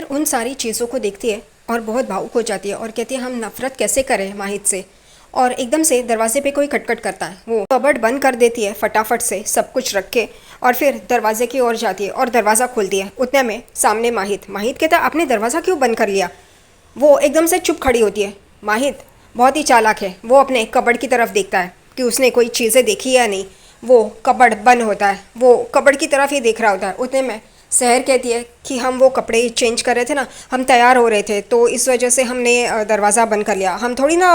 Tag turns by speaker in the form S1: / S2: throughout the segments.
S1: सहर उन सारी चीज़ों को देखती है और बहुत भावुक हो जाती है और कहती है हम नफ़रत कैसे करें माहित से। और एकदम से दरवाजे पे कोई खटखट करता है, वो कबर्ड बंद कर देती है फटाफट से सब कुछ रख के और फिर दरवाजे की ओर जाती है और दरवाज़ा खोलती है। उतने में सामने माहित माहित कहता है आपने दरवाज़ा क्यों बंद कर लिया। वो एकदम से चुप खड़ी होती है। माहित बहुत ही चालाक है, वो अपने कबर्ड की तरफ देखता है कि उसने कोई चीज़ें देखी या नहीं। वो कबर्ड बंद होता है, वो कबर्ड की तरफ ही देख रहा होता है। उतने में सहर कहती है कि हम वो कपड़े चेंज कर रहे थे ना, हम तैयार हो रहे थे तो इस वजह से हमने दरवाज़ा बंद कर लिया। हम थोड़ी ना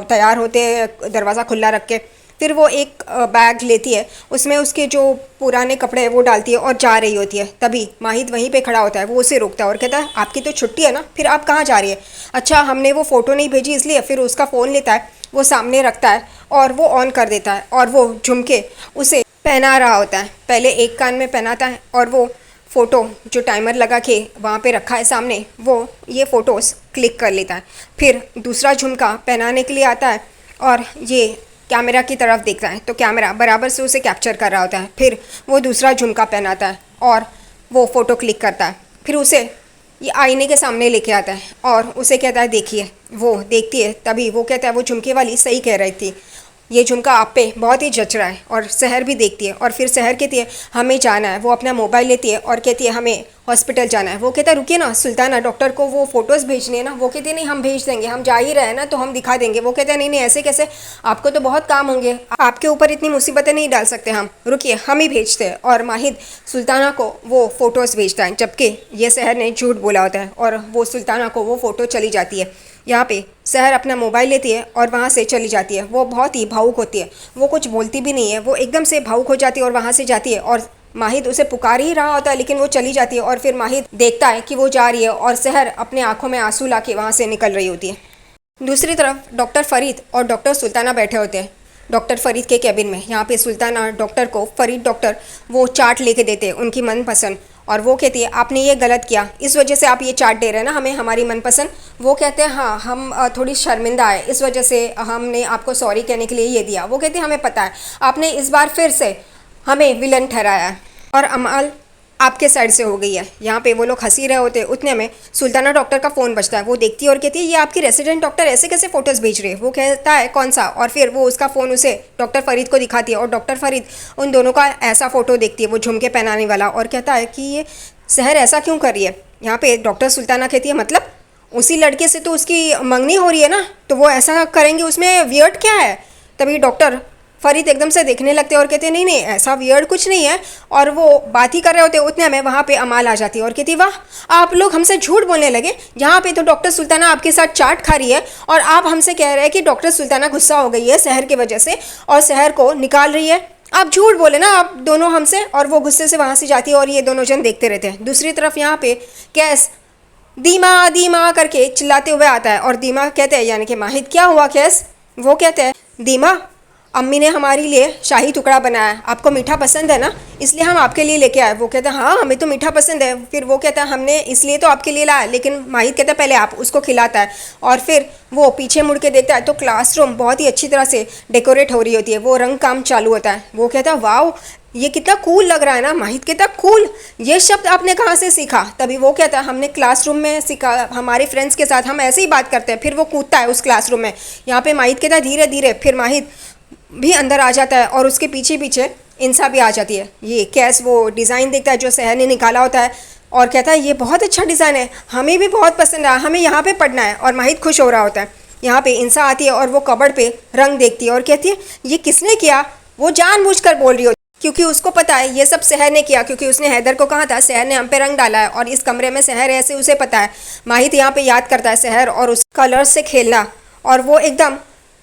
S1: तैयार होते दरवाज़ा खुला रख के। फिर वो एक बैग लेती है, उसमें उसके जो पुराने कपड़े हैं वो डालती है और जा रही होती है। तभी माहित वहीं पे खड़ा होता है, वो उसे रोकता है और कहता है आपकी तो छुट्टी है ना, फिर आप कहाँ जा रही है। अच्छा हमने वो फ़ोटो नहीं भेजी इसलिए। फिर उसका फ़ोन लेता है, वो सामने रखता है और वो ऑन कर देता है और वो झुमके उसे पहना रहा होता है। पहले एक कान में पहनाता है और वो फ़ोटो जो टाइमर लगा के वहाँ पे रखा है सामने, वो ये फ़ोटोज़ क्लिक कर लेता है। फिर दूसरा झुमका पहनाने के लिए आता है और ये कैमरा की तरफ देखता है तो कैमरा बराबर से उसे कैप्चर कर रहा होता है। फिर वो दूसरा झुमका पहनाता है और वो फ़ोटो क्लिक करता है। फिर उसे ये आईने के सामने लेके आता है और उसे कहता है देखिए। वो देखती है, तभी वो कहता है वो झुमके वाली सही कह रही थी, ये झुमका आप पे बहुत ही जच रहा है। और सहर भी देखती है और फिर सहर कहती है हमें जाना है। वो अपना मोबाइल लेती है और कहती है हमें हॉस्पिटल जाना है। वो कहता है रुकिए ना सुल्ताना, डॉक्टर को वो फ़ोटोज़ भेजनी है ना। वो कहती है नहीं हम भेज देंगे, हम जा ही रहे हैं ना तो हम दिखा देंगे। वो कहते हैं नहीं नहीं ऐसे कैसे, आपको तो बहुत काम होंगे, आपके ऊपर इतनी मुसीबतें नहीं डाल सकते हम, रुकिए हम ही भेजते हैं। और माहिद सुल्ताना को वो फ़ोटोज़ भेजता है, जबकि ये सहर ने झूठ बोला होता है और वो सुल्ताना को वो फ़ोटो चली जाती है। यहाँ पे सहर अपना मोबाइल लेती है और वहाँ से चली जाती है। वो बहुत ही भावुक होती है, वो कुछ बोलती भी नहीं है, वो एकदम से भावुक हो जाती है और वहाँ से जाती है। और माहिद उसे पुकार ही रहा होता है लेकिन वो चली जाती है। और फिर माहिद देखता है कि वो जा रही है और सहर अपने आंखों में आंसू ला के वहाँ से निकल रही होती है। दूसरी तरफ डॉक्टर फरीद और डॉक्टर सुल्ताना बैठे होते हैं डॉक्टर फरीद के कैबिन में। यहाँ पे सुल्ताना डॉक्टर को फरीद डॉक्टर वो चार्ट लेके देते हैं उनकी मनपसंद, और वो कहती है आपने ये गलत किया, इस वजह से आप ये चार्ट दे रहे हैं ना हमें हमारी मनपसंद। वो कहते हैं हाँ हम थोड़ी शर्मिंदा है, इस वजह से हमने आपको सॉरी कहने के लिए ये दिया। वो कहते हैं हमें पता है आपने इस बार फिर से हमें विलन ठहराया है और अमाल आपके साइड से हो गई है। यहाँ पे वो लोग हंसी रहे होते। उतने में सुल्ताना डॉक्टर का फ़ोन बजता है, वो देखती है और कहती है ये आपकी रेसिडेंट डॉक्टर ऐसे कैसे फ़ोटोज़ भेज रही है। वो कहता है कौन सा, और फिर वो उसका फ़ोन उसे डॉक्टर फरीद को दिखाती है और डॉक्टर फरीद उन दोनों का ऐसा फ़ोटो देखती है वो झुमके पहनाने वाला, और कहता है कि ये सहर ऐसा क्यों कर रही है। यहाँ पे डॉक्टर सुल्ताना कहती है मतलब उसी लड़के से तो उसकी मंगनी हो रही है ना, तो वो ऐसा करेंगे उसमें वियर्ड क्या है। तभी डॉक्टर फरीद एकदम से देखने लगते हैं और कहते हैं नहीं नहीं ऐसा वियर्ड कुछ नहीं है। और वो बात ही कर रहे होते उतने में वहाँ पे अमाल आ जाती है और कहती वाह आप लोग हमसे झूठ बोलने लगे, यहाँ पे तो डॉक्टर सुल्ताना आपके साथ चाट खा रही है और आप हमसे कह रहे हैं कि डॉक्टर सुल्ताना गुस्सा हो गई है सहर की वजह से और सहर को निकाल रही है। आप झूठ बोले ना आप दोनों हमसे। और वो गुस्से से वहाँ से जाती है और ये दोनों जन देखते रहते हैं। दूसरी तरफ यहाँ पे कैस दीमा दीमा करके चिल्लाते हुए आता है और दीमा कहते हैं यानी कि माहिद क्या हुआ कैस। वो कहते हैं दीमा अम्मी ने हमारे लिए शाही टुकड़ा बनाया है, आपको मीठा पसंद है ना इसलिए हम आपके लिए लेके आए। वो कहता है हाँ हमें तो मीठा पसंद है। फिर वो कहता है हमने इसलिए तो आपके लिए लाया, लेकिन माहिद कहता है पहले आप उसको खिलाता है। और फिर वो पीछे मुड़ के देखता है तो क्लासरूम बहुत ही अच्छी तरह से डेकोरेट हो रही होती है, वो रंग काम चालू होता है। वो कहता है वाओ ये कितना कूल लग रहा है ना। माहिद कहता कूल, ये शब्द आपने कहाँ से सीखा। तभी वो कहता है हमने क्लासरूम में सीखा, हमारे फ्रेंड्स के साथ हम ऐसे ही बात करते हैं। फिर वो कूदता है उस क्लासरूम में। यहाँ पे माहिद कहता है धीरे धीरे। फिर माहिद भी अंदर आ जाता है और उसके पीछे पीछे इंसा भी आ जाती है। ये कैस वो डिज़ाइन देखता है जो सहर ने निकाला होता है और कहता है ये बहुत अच्छा डिज़ाइन है, हमें भी बहुत पसंद आया, हमें यहाँ पे पढ़ना है। और माहिद खुश हो रहा होता है। यहाँ पे इंसा आती है और वो कबर्ड पे रंग देखती है और कहती है ये किसने किया। वो जानबूझकर बोल रही होती है क्योंकि उसको पता है ये सब सहर ने किया, क्योंकि उसने हैदर को कहा था सहर ने हम पे रंग डाला है और इस कमरे में सहर है ऐसे उसे पता है। माहिद यहाँ पे याद करता है सहर और उस कलर्स से खेलना और वो एकदम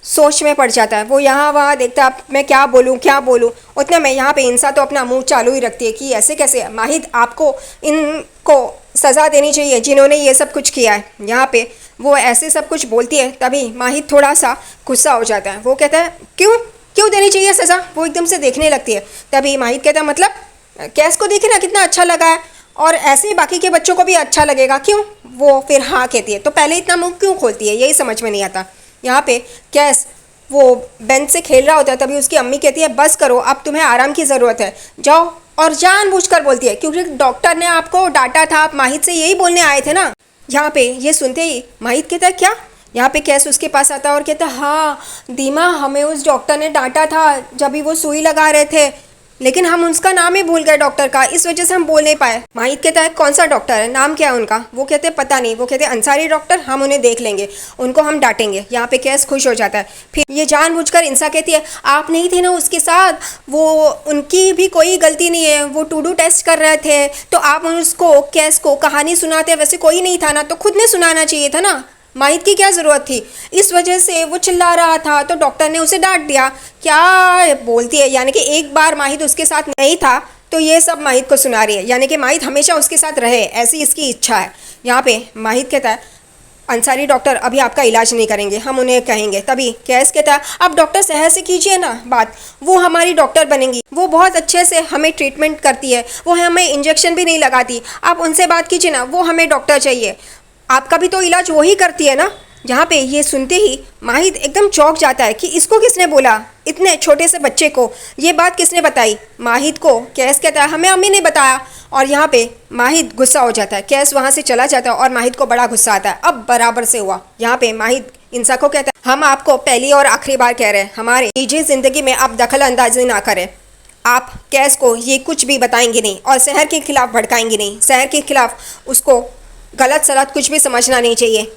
S1: सोच में पड़ जाता है। वो यहाँ वहाँ देखता है मैं क्या बोलूँ क्या बोलूँ। उतने में यहाँ पे इंसा तो अपना मुंह चालू ही रखती है कि ऐसे कैसे माहिद आपको इनको सज़ा देनी चाहिए जिन्होंने ये सब कुछ किया है। यहाँ पे वो ऐसे सब कुछ बोलती है। तभी माहिद थोड़ा सा गुस्सा हो जाता है। वो कहता है क्यों क्यों देनी चाहिए सज़ा। वो एकदम से देखने लगती है। तभी माहिद कहता है मतलब कैस को देखे ना कितना अच्छा लगा है और ऐसे ही बाकी के बच्चों को भी अच्छा लगेगा क्यों। वो फिर हाँ कहती है। तो पहले इतना मुंह क्यों खोलती है यही समझ में नहीं आता। यहाँ पे कैस वो बेंच से खेल रहा होता है। तभी उसकी अम्मी कहती है बस करो अब तुम्हें आराम की ज़रूरत है, जाओ और जानबूझकर बोलती है क्योंकि डॉक्टर ने आपको डांटा था, आप माहित से यही बोलने आए थे ना। यहाँ पे ये सुनते ही माहित कहता है क्या। यहाँ पे कैस उसके पास आता है और कहता है हाँ दीमा, हमें उस डॉक्टर ने डांटा था जब भी वो सुई लगा रहे थे, लेकिन हम उसका नाम ही भूल गए डॉक्टर का, इस वजह से हम बोल नहीं पाए। माहित कहता है कौन सा डॉक्टर है, नाम क्या है उनका। वो कहते हैं पता नहीं। वो कहते हैं अंसारी डॉक्टर, हम उन्हें देख लेंगे, उनको हम डांटेंगे। यहाँ पे कैस खुश हो जाता है। फिर ये जानबूझकर इंसा कहती है आप नहीं थे ना उसके साथ, वो उनकी भी कोई गलती नहीं है, वो टू डू टेस्ट कर रहे थे, तो आप उसको कैस को कहानी सुनाते, वैसे कोई नहीं था ना, तो खुद ने सुनाना चाहिए था ना, माहित की क्या ज़रूरत थी। इस वजह से वो चिल्ला रहा था तो डॉक्टर ने उसे डांट दिया। क्या बोलती है, यानी कि एक बार माहित उसके साथ नहीं था तो ये सब माहित को सुना रही है, यानी कि माहित हमेशा उसके साथ रहे, ऐसी इसकी इच्छा है। यहाँ पे माहित कहता है अंसारी डॉक्टर अभी आपका इलाज नहीं करेंगे, हम उन्हें कहेंगे। तभी कैस कहता है आप डॉक्टर सहर से कीजिए ना बात, वो हमारी डॉक्टर बनेंगी, वो बहुत अच्छे से हमें ट्रीटमेंट करती है, वो हमें इंजेक्शन भी नहीं लगाती, आप उनसे बात कीजिए ना, वो हमें डॉक्टर चाहिए, आपका भी तो इलाज वही करती है ना। यहाँ पे ये सुनते ही माहित एकदम चौंक जाता है कि इसको किसने बोला, इतने छोटे से बच्चे को ये बात किसने बताई। माहित को कैस कहता है हमें अम्मी ने बताया। और यहाँ पे माहित गुस्सा हो जाता है, कैस वहाँ से चला जाता है और माहित को बड़ा गुस्सा आता है, अब बराबर से हुआ। यहाँ पे माहित इंसा को कहता है हम आपको पहली और आखिरी बार कह रहे हैं, हमारे निजी ज़िंदगी में आप दखल अंदाजी ना करें, आप कैस को ये कुछ भी बताएंगे नहीं और शहर के खिलाफ भड़काएंगे नहीं, शहर के खिलाफ उसको गलत सलत कुछ भी समझना नहीं चाहिए।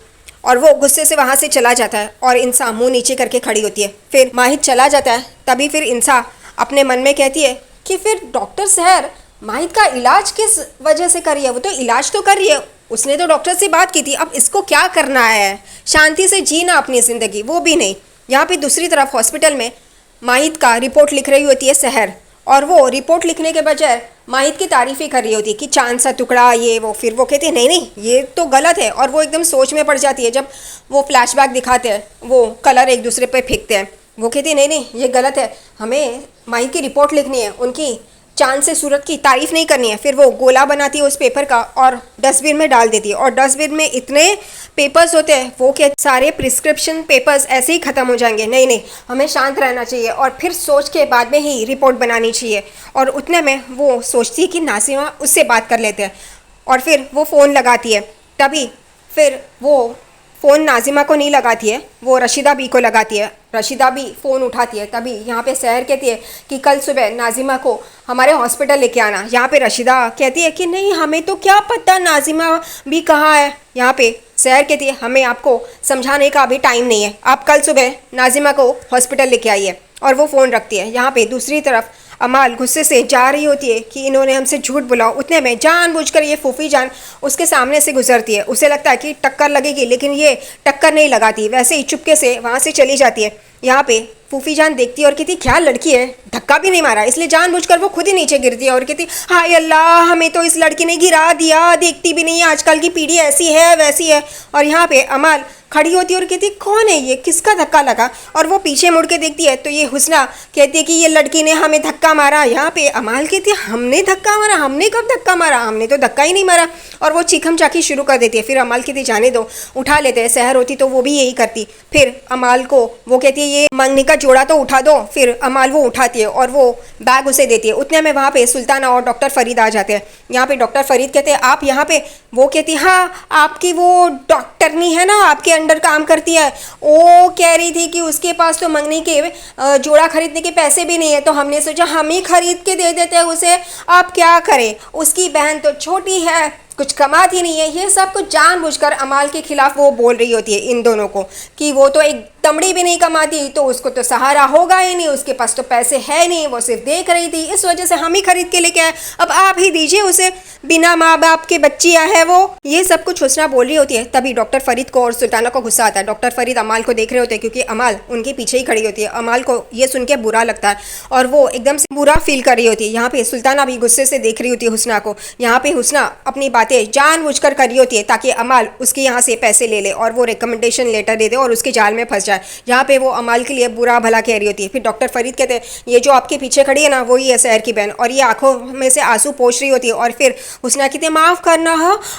S1: और वो गुस्से से वहाँ से चला जाता है और इंसा मुंह नीचे करके खड़ी होती है। फिर माहित चला जाता है, तभी फिर इंसा अपने मन में कहती है कि फिर डॉक्टर शहर माहित का इलाज किस वजह से कर रही है, वो तो इलाज तो कर रही है, उसने तो डॉक्टर से बात की थी, अब इसको क्या करना है, शांति से जीना अपनी ज़िंदगी, वो भी नहीं। यहाँ पे दूसरी तरफ हॉस्पिटल में माहित का रिपोर्ट लिख रही होती है शहर, और वो रिपोर्ट लिखने के बजाय माहित की तारीफ ही कर रही होती है कि चांद सा टुकड़ा ये वो। फिर वो कहती है नहीं नहीं ये तो गलत है, और वो एकदम सोच में पड़ जाती है जब वो फ्लैशबैक दिखाते हैं, वो कलर एक दूसरे पे फेंकते हैं। वो कहती है नहीं नहीं ये गलत है, हमें माहित की रिपोर्ट लिखनी है, उनकी चांद से सूरत की तारीफ नहीं करनी है। फिर वो गोला बनाती है उस पेपर का और डस्टबिन में डाल देती है, और डस्टबिन में इतने पेपर्स होते हैं, वो क्या सारे प्रिस्क्रिप्शन पेपर्स ऐसे ही ख़त्म हो जाएंगे, नहीं नहीं हमें शांत रहना चाहिए और फिर सोच के बाद में ही रिपोर्ट बनानी चाहिए। और उतने में वो सोचती है कि नासिमा उससे बात कर लेते हैं, और फिर वो फ़ोन लगाती है। तभी फिर वो फ़ोन नाजिमा को नहीं लगाती है, वो रशीदा बी को लगाती है। रशीदा बी फ़ोन उठाती है। तभी यहाँ पे सहर कहती है कि कल सुबह नाजिमा को हमारे हॉस्पिटल लेके आना। यहाँ पे रशीदा कहती है कि नहीं हमें तो क्या पता नाजिमा भी कहाँ है। यहाँ पे सहर कहती है हमें आपको समझाने का अभी टाइम नहीं है, आप कल सुबह नाजिमा को हॉस्पिटल लेके आइए। और वो फ़ोन रखती है। यहाँ पे दूसरी तरफ अमाल गुस्से से जा रही होती है कि इन्होंने हमसे झूठ बुलाओ। उतने में जानबूझकर ये फूफी जान उसके सामने से गुजरती है। उसे लगता है कि टक्कर लगेगी, लेकिन ये टक्कर नहीं लगाती, वैसे ही चुपके से वहाँ से चली जाती है। यहाँ पे फूफी जान देखती है और कहती क्या लड़की है, धक्का भी नहीं मारा, इसलिए जानबूझकर वो खुद ही नीचे गिरती है और कहती हाय अल्लाह हमें तो इस लड़की ने गिरा दिया, देखती भी नहीं है, आजकल की पीढ़ी ऐसी है वैसी है। और यहाँ पे अमाल खड़ी होती है और कहती कौन है ये, किसका धक्का लगा। और वो पीछे मुड़ के देखती है तो ये हुस्ना कहती है कि ये लड़की ने हमें धक्का मारा। यहाँ पे अमाल कहती है हमने धक्का मारा, हमने कब धक्का मारा, हमने तो धक्का ही नहीं मारा। और वो चीखम चाखी शुरू कर देती है। फिर अमाल कहती जाने दो, उठा लेते हैं, सहर होती तो वो भी यही करती। फिर अमाल को वो कहती है ये मंगनी का जोड़ा तो उठा दो। फिर अमाल वो उठाती है और वो बैग उसे देती है। उतने में वहाँ पे सुल्ताना और डॉक्टर फरीद आ जाते हैं। यहाँ पे डॉक्टर फरीद कहते हैं आप यहाँ पे। वो कहती हाँ आपकी वो डॉक्टरनी है ना, आपके अंडर काम करती है, वो कह रही थी कि उसके पास तो मंगनी के जोड़ा खरीदने के पैसे भी नहीं है, तो हमने सोचा हम ही खरीद के दे देते हैं उसे, आप क्या करें, उसकी बहन तो छोटी है, कुछ कमाती नहीं है। ये सब कुछ जानबूझकर अमाल के खिलाफ वो बोल रही होती है इन दोनों को कि वो तो एक तमड़ी भी नहीं कमाती, तो उसको तो सहारा होगा ही नहीं, उसके पास तो पैसे है नहीं, वो सिर्फ देख रही थी, इस वजह से हम ही खरीद के लेके आए, अब आप ही दीजिए उसे, बिना माँ बाप के बच्चियाँ है वो। ये सब कुछ हुस्ना बोल रही होती है। तभी डॉक्टर फरीद को और सुल्ताना को गुस्सा आता है। डॉक्टर फरीद अमाल को देख रहे होते हैं क्योंकि अमाल उनके पीछे ही खड़ी होती है। अमाल को ये सुन के बुरा लगता है और वो एकदम से बुरा फील कर रही होती है। यहाँ पे सुल्ताना भी गुस्से से देख रही होती है हुस्ना को। यहाँ पे हुस्ना अपनी बातें जानबूझकर कर रही होती है ताकि अमाल उसके यहाँ से पैसे ले ले और वो रिकमेंडेशन लेटर दे दे और उसके जाल में फंस जाए। यहाँ पे वो अमाल के लिए बुरा भला कह रही होती है। फिर डॉक्टर फरीद कहते हैं ये जो आपके पीछे खड़ी है ना वही है सहर की बहन, और ये आंखों में से आंसू पोंछ रही होती है। और फिर हुस्ना कहते हैं माफ़ करना,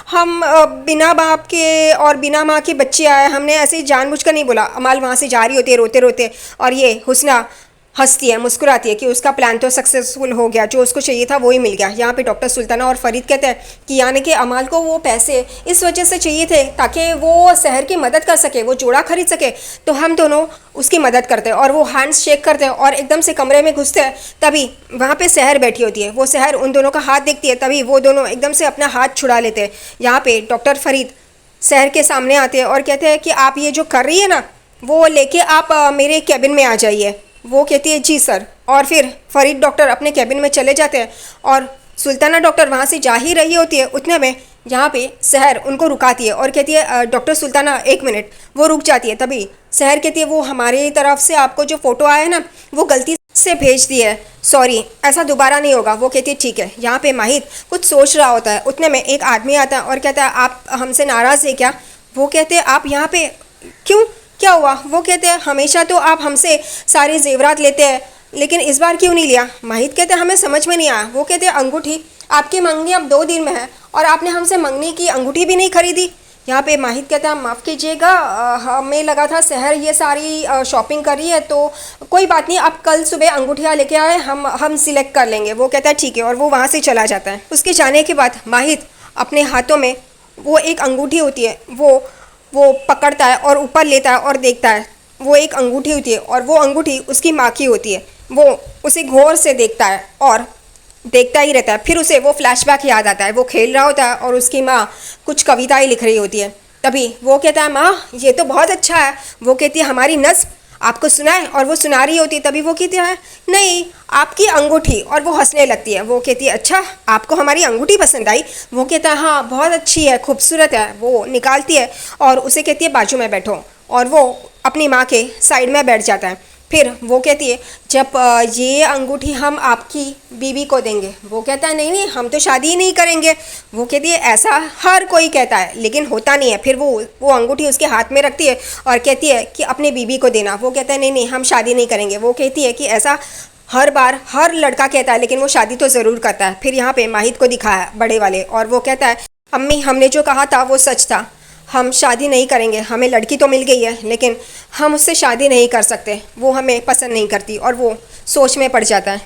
S1: हम बिना बाप के और बिना माँ के बच्चे आए, हमने ऐसे जानबूझकर नहीं बोला। अमाल वहाँ से जा रही होती है रोते रोते, और ये हुस्ना हंसती है, मुस्कुराती है कि उसका प्लान तो सक्सेसफुल हो गया, जो उसको चाहिए था वो ही मिल गया। यहाँ पे डॉक्टर सुल्ताना और फरीद कहते हैं कि यानी कि अमाल को वो पैसे इस वजह से चाहिए थे ताकि वो शहर की मदद कर सके, वो जोड़ा खरीद सके। तो हम दोनों उसकी मदद करते हैं और वो हैंड्स शेक करते हैं और एकदम से कमरे में घुसते हैं। तभी वहाँ पे शहर बैठी होती है, वो शहर उन दोनों का हाथ देखती है, तभी वो दोनों एकदम से अपना हाथ छुड़ा लेते हैं। यहाँ पे डॉक्टर फरीद शहर के सामने आते हैं और कहते हैं कि आप ये जो कर रही है ना, वो लेके आप मेरे कैबिन में आ जाइए। वो कहती है जी सर, और फिर फरीद डॉक्टर अपने कैबिन में चले जाते हैं और सुल्ताना डॉक्टर वहाँ से जा ही रही होती है। उतने में यहाँ पे शहर उनको रुकाती है और कहती है डॉक्टर सुल्ताना एक मिनट। वो रुक जाती है। तभी शहर कहती है वो हमारी तरफ से आपको जो फ़ोटो आया है ना, वो गलती से भेज दिया है, सॉरी, ऐसा दोबारा नहीं होगा। वो कहती है ठीक है। यहाँ पे माहिद कुछ सोच रहा होता है। उतने में एक आदमी आता है और कहता है आप हमसे नाराज़ है क्या? वो कहते हैं आप यहाँ पे क्यों, क्या हुआ? वो कहते हैं हमेशा तो आप हमसे सारे जेवरात लेते हैं, लेकिन इस बार क्यों नहीं लिया? माहिद कहते हैं हमें समझ में नहीं आया। वो कहते हैं अंगूठी, आपकी मंगनी अब 2 दिन में है और आपने हमसे मंगनी की अंगूठी भी नहीं खरीदी। यहाँ पे माहिद कहता है माफ़ कीजिएगा, हमें लगा था शहर ये सारी शॉपिंग कर रही है, तो कोई बात नहीं, आप कल सुबह अंगूठियाँ लेके आए, हम सिलेक्ट कर लेंगे। वो कहता है ठीक है और वो वहाँ से चला जाता है। उसके जाने के बाद माहिद अपने हाथों में वो एक अंगूठी होती है, वो पकड़ता है और ऊपर लेता है और देखता है। वो एक अंगूठी होती है और वो अंगूठी उसकी माँ की होती है। वो उसे गौर से देखता है और देखता ही रहता है। फिर उसे वो फ्लैशबैक याद आता है। वो खेल रहा होता है और उसकी माँ कुछ कविताएं लिख रही होती है। तभी वो कहता है माँ ये तो बहुत अच्छा है। वो कहती है हमारी नस्ब आपको सुनाए, और वो सुना रही होती है। तभी वो कहती है नहीं, आपकी अंगूठी, और वो हंसने लगती है। वो कहती है अच्छा, आपको हमारी अंगूठी पसंद आई? वो कहता है हाँ बहुत अच्छी है, खूबसूरत है। वो निकालती है और उसे कहती है बाजू में बैठो, और वो अपनी माँ के साइड में बैठ जाता है। फिर वो कहती है जब ये अंगूठी हम आपकी बीवी को देंगे। वो कहता है नहीं नहीं, हम तो शादी ही नहीं करेंगे। वो कहती है ऐसा हर कोई कहता है लेकिन होता नहीं है। फिर वो अंगूठी उसके हाथ में रखती है और कहती है कि अपनी बीवी को देना। वो कहता है नहीं नहीं, हम शादी नहीं करेंगे। वो कहती है कि ऐसा हर बार हर लड़का कहता है लेकिन वो शादी तो ज़रूर करता है। फिर यहाँ पे माहिद को दिखाया बड़े वाले, और वो कहता है अम्मी हमने जो कहा था वो सच था, हम शादी नहीं करेंगे। हमें लड़की तो मिल गई है लेकिन हम उससे शादी नहीं कर सकते, वो हमें पसंद नहीं करती। और वो सोच में पड़ जाता है।